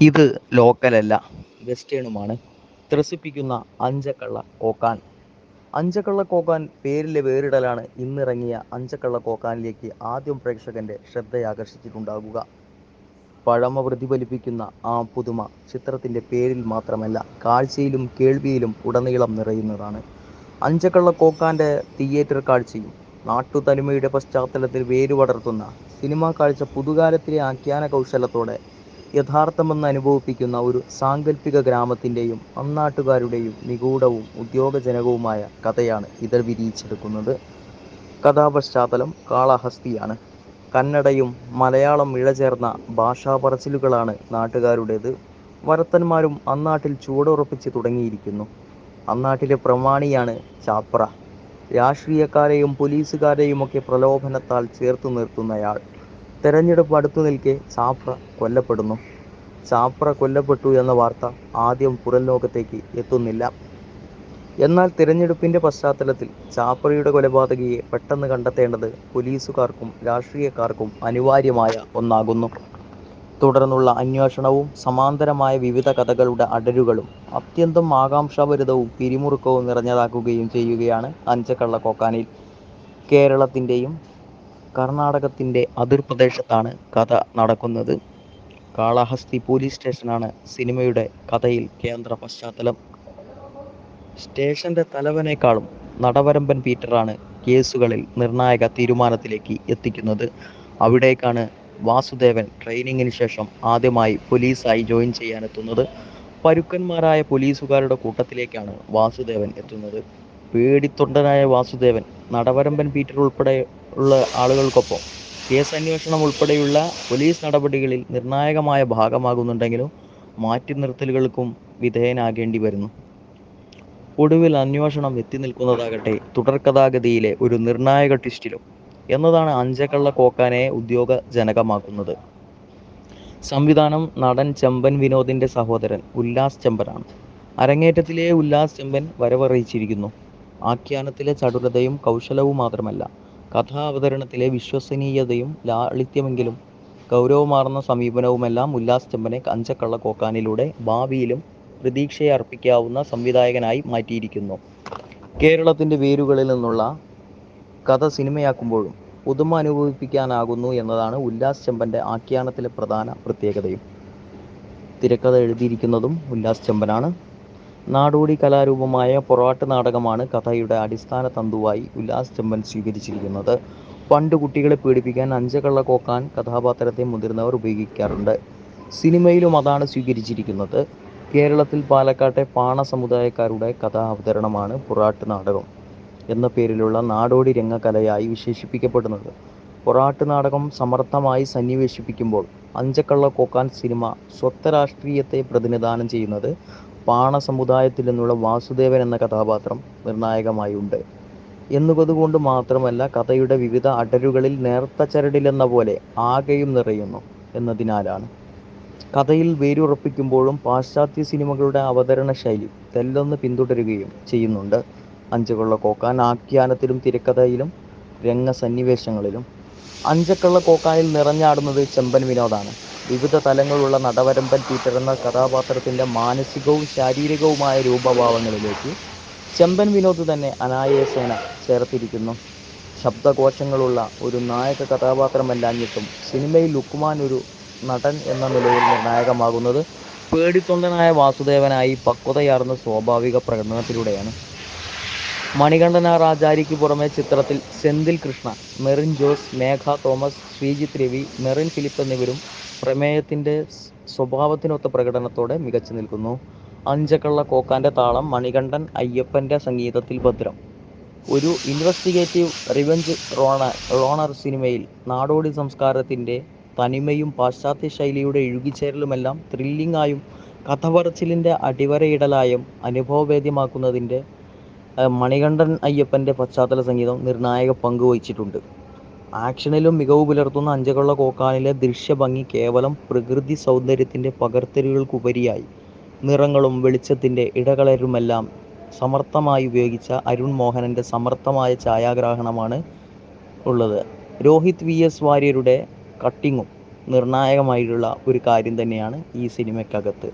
ഇത് ലോക്കലല്ല, വെസ്റ്റേണുമാണ്. ത്രസിപ്പിക്കുന്ന അഞ്ചക്കള്ള കോക്കാൻ. അഞ്ചക്കള്ള കോക്കാൻ പേരിലെ വേറിടലാണ് ഇന്നിറങ്ങിയ അഞ്ചക്കള്ള കോക്കാനിലേക്ക് ആദ്യം പ്രേക്ഷകന്റെ ശ്രദ്ധയാകർഷിച്ചിട്ടുണ്ടാകുക. പഴമ പ്രതിഫലിപ്പിക്കുന്ന ആ പുതുമ ചിത്രത്തിന്റെ പേരിൽ മാത്രമല്ല, കാഴ്ചയിലും കേൾവിയിലും ഉടനീളം നിറയുന്നതാണ്. അഞ്ചക്കള്ള കോക്കാന്റെ തിയേറ്റർ കാഴ്ചയും നാട്ടുതനിമയുടെ പശ്ചാത്തലത്തിൽ വേരുപടർത്തുന്ന സിനിമാ കാഴ്ച പുതുകാലത്തിലെ ആഖ്യാന കൗശലത്തോടെ യഥാർത്ഥമെന്ന് അനുഭവിപ്പിക്കുന്ന ഒരു സാങ്കല്പിക ഗ്രാമത്തിൻ്റെയും അന്നാട്ടുകാരുടെയും നിഗൂഢവും ഉദ്യോഗജനകവുമായ കഥയാണ് ഇതിൽ വിരിയിച്ചെടുക്കുന്നത്. കഥാപശ്ചാത്തലം കാളഹസ്തിയാണ്. കന്നഡയും മലയാളം ഇഴചേർന്ന ഭാഷാപറച്ചിലുകളാണ് നാട്ടുകാരുടേത്. വരത്തന്മാരും അന്നാട്ടിൽ ചുവടുറപ്പിച്ച് തുടങ്ങിയിരിക്കുന്നു. അന്നാട്ടിലെ പ്രമാണിയാണ് ചാപ്ര. രാഷ്ട്രീയക്കാരെയും പോലീസുകാരെയുമൊക്കെ പ്രലോഭനത്താൽ ചേർത്തു നിർത്തുന്നയാൾ. തെരഞ്ഞെടുപ്പ് അടുത്തു നിൽക്കെ ചാപ്ര കൊല്ലപ്പെടുന്നു. ചാപ്ര കൊല്ലപ്പെട്ടു എന്ന വാർത്ത ആദ്യം പുറംലോകത്തേക്ക് എത്തുന്നില്ല. എന്നാൽ തിരഞ്ഞെടുപ്പിന്റെ പശ്ചാത്തലത്തിൽ ചാപ്രയുടെ കൊലപാതകിയെ പെട്ടെന്ന് കണ്ടെത്തേണ്ടത് പോലീസുകാർക്കും രാഷ്ട്രീയക്കാർക്കും അനിവാര്യമായ ഒന്നാകുന്നു. തുടർന്നുള്ള അന്വേഷണവും സമാന്തരമായ വിവിധ കഥകളുടെ അടരുകളും അത്യന്തം ആകാംക്ഷാഭരിതവും പിരിമുറുക്കവും നിറഞ്ഞതാക്കുകയും ചെയ്യുകയാണ് അഞ്ചക്കള്ള കോക്കാനിൽ. കേരളത്തിൻ്റെയും കർണാടകത്തിൻ്റെ അതിർപ്രദേശത്താണ് കഥ നടക്കുന്നത്. കാളഹസ്തി പോലീസ് സ്റ്റേഷനാണ് സിനിമയുടെ കഥയിൽ കേന്ദ്ര പശ്ചാത്തലം. സ്റ്റേഷന്റെ തലവനേക്കാളും നടവരമ്പൻ പീറ്ററാണ് കേസുകളിൽ നിർണായക തീരുമാനത്തിലേക്ക് എത്തിക്കുന്നത്. അവിടേക്കാണ് വാസുദേവൻ ട്രെയിനിങ്ങിന് ശേഷം ആദ്യമായി പോലീസായി ജോയിൻ ചെയ്യാനെത്തുന്നത്. പരുക്കന്മാരായ പോലീസുകാരുടെ കൂട്ടത്തിലേക്കാണ് വാസുദേവൻ എത്തുന്നത്. പേടിത്തൊണ്ടനായ വാസുദേവൻ നടവരമ്പൻ പീറ്റർ ഉൾപ്പെടെ ഉള്ള ആളുകൾക്കൊപ്പം കേസ് അന്വേഷണം ഉൾപ്പെടെയുള്ള പോലീസ് നടപടികളിൽ നിർണായകമായ ഭാഗമാകുന്നുണ്ടെങ്കിലും മാറ്റി നിർത്തലുകൾക്കും വിധേയനാകേണ്ടി വരുന്നു. ഒടുവിൽ അന്വേഷണം എത്തി നിൽക്കുന്നതാകട്ടെ തുടർക്കഥാഗതിയിലെ ഒരു നിർണായക ട്വിസ്റ്റിലും എന്നതാണ് അഞ്ചക്കള്ള കോക്കാനെ ഉദ്യോഗജനകമാക്കുന്നത്. സംവിധാനം നടൻ ചെമ്പൻ വിനോദിന്റെ സഹോദരൻ ഉല്ലാസ് ചെമ്പനാണ്. അരങ്ങേറ്റത്തിലെ ഉല്ലാസ് ചെമ്പൻ വരവറിയിച്ചിരിക്കുന്നു. ആഖ്യാനത്തിലെ ചടുലതയും കൗശലവും മാത്രമല്ല, കഥാ അവതരണത്തിലെ വിശ്വസനീയതയും ലാളിത്യമെങ്കിലും ഗൗരവമാർന്ന സമീപനവുമെല്ലാം ഉല്ലാസ് ചെമ്പനെ അഞ്ചക്കള്ള കോക്കാനിലൂടെ ഭാവിയിലും പ്രതീക്ഷയെ അർപ്പിക്കാവുന്ന സംവിധായകനായി മാറ്റിയിരിക്കുന്നു. കേരളത്തിന്റെ വേരുകളിൽ നിന്നുള്ള കഥ സിനിമയാക്കുമ്പോഴും പുതുമ അനുഭവിപ്പിക്കാനാകുന്നു എന്നതാണ് ഉല്ലാസ് ചെമ്പന്റെ ആഖ്യാനത്തിലെ പ്രധാന പ്രത്യേകതയും. തിരക്കഥ എഴുതിയിരിക്കുന്നതും ഉല്ലാസ് ചെമ്പനാണ്. നാടോടി കലാരൂപമായ പൊറാട്ട് നാടകമാണ് കഥയുടെ അടിസ്ഥാന തന്തുവായി ഉല്ലാസ് ചെമ്പൻ സ്വീകരിച്ചിരിക്കുന്നത്. പണ്ട് കുട്ടികളെ പേടിപ്പിക്കാൻ അഞ്ചക്കള്ള കോക്കാൻ കഥാപാത്രത്തെ മുതിർന്നവർ ഉപയോഗിക്കാറുണ്ട്. സിനിമയിലും അതാണ് സ്വീകരിച്ചിരിക്കുന്നത്. കേരളത്തിൽ പാലക്കാട്ടെ പാണ സമുദായക്കാരുടെ കഥാ അവതരണമാണ് പൊറാട്ട് നാടകം എന്ന പേരിലുള്ള നാടോടി രംഗകലയായി വിശേഷിപ്പിക്കപ്പെടുന്നത്. പൊറാട്ട് നാടകം സമർത്ഥമായി സന്നിവേശിപ്പിക്കുമ്പോൾ അഞ്ചക്കള്ള കോക്കാൻ സിനിമ സ്വത്വരാഷ്ട്രീയത്തെ പ്രതിനിധാനം ചെയ്യുന്നത് പാണ സമുദായത്തിൽ നിന്നുള്ള വാസുദേവൻ എന്ന കഥാപാത്രം നിർണായകമായുണ്ട് എന്നുകൊണ്ട് മാത്രമല്ല, കഥയുടെ വിവിധ അടരുകളിൽ നേർത്ത ചരടിലെന്ന പോലെ ആകെയും നിറയുന്നു എന്നതിനാലാണ്. കഥയിൽ വേരുറപ്പിക്കുമ്പോഴും പാശ്ചാത്യ സിനിമകളുടെ അവതരണ ശൈലി തെല്ലൊന്ന് പിന്തുടരുകയും ചെയ്യുന്നുണ്ട്. അഞ്ചക്കള്ള കോക്കാൻ ആഖ്യാനത്തിലും തിരക്കഥയിലും രംഗസന്നിവേശങ്ങളിലും. അഞ്ചക്കള്ള കോക്കാനിൽ നിറഞ്ഞാടുന്നത് ചെമ്പൻ വിനോദാണ്. വിവിധ തലങ്ങളുള്ള നടവരമ്പൻ പീറ്റർ എന്ന കഥാപാത്രത്തിന്റെ മാനസികവും ശാരീരികവുമായ രൂപഭാവങ്ങളിലേക്ക് ചെമ്പൻ വിനോദ് തന്നെ അനായാസേന ചേർത്തിരിക്കുന്നു. ശബ്ദകോശങ്ങളുള്ള ഒരു നായക കഥാപാത്രമല്ലാഞ്ഞിട്ടും സിനിമയിൽ ലുക്മാൻ ഒരു നടൻ എന്ന നിലയിൽ നിർണായകമാകുന്നത് പേടിത്തൊണ്ടനായ വാസുദേവനായി പക്വതയാർന്ന സ്വാഭാവിക പ്രകടനത്തിലൂടെയാണ്. മണികണ്ഠൻ ആർ ആചാര്യയ്ക്ക് പുറമെ ചിത്രത്തിൽ സെന്തിൽ കൃഷ്ണ, മെറിൻ ജോസ്, മേഘ തോമസ്, ശ്രീജിത്ത് രവി, മെറിൻ ഫിലിപ്പ് എന്നിവരും പ്രമേയത്തിന്റെ സ്വഭാവത്തിനൊത്ത പ്രകടനത്തോടെ മികച്ചു നിൽക്കുന്നു. അഞ്ചക്കള്ള കോക്കാന്റെ താളം മണികണ്ഠൻ അയ്യപ്പന്റെ സംഗീതത്തിൽ ഭദ്രം. ഒരു ഇൻവെസ്റ്റിഗേറ്റീവ് റിവെഞ്ച് റോണർ സിനിമയിൽ നാടോടി സംസ്കാരത്തിന്റെ തനിമയും പാശ്ചാത്യ ശൈലിയുടെ ഇഴുകിച്ചേരലുമെല്ലാം ത്രില്ലിംഗ് ആയും കഥ പറച്ചിലിന്റെ അടിവരയിടലായും അനുഭവവേദ്യമാക്കുന്നതിന്റെ മണികണ്ഠൻ അയ്യപ്പന്റെ പശ്ചാത്തല സംഗീതം നിർണായക പങ്ക് വഹിച്ചിട്ടുണ്ട്. ആക്ഷനിലും മികവ് പുലർത്തുന്ന അഞ്ചക്കള്ള കോക്കാനിലെ ദൃശ്യഭംഗി കേവലം പ്രകൃതി സൗന്ദര്യത്തിന്റെ പകർത്തലുകൾക്കുപരിയായി നിറങ്ങളും വെളിച്ചത്തിന്റെ ഇടകലരുമെല്ലാം സമർത്ഥമായി ഉപയോഗിച്ച അരുൺ മോഹനന്റെ സമർത്ഥമായ ഛായാഗ്രാഹണമാണ് ഉള്ളത്. രോഹിത് വി എസ് വാര്യരുടെ കട്ടിങ്ങും നിർണായകമായിട്ടുള്ള ഒരു കാര്യം തന്നെയാണ് ഈ സിനിമയ്ക്കകത്ത്.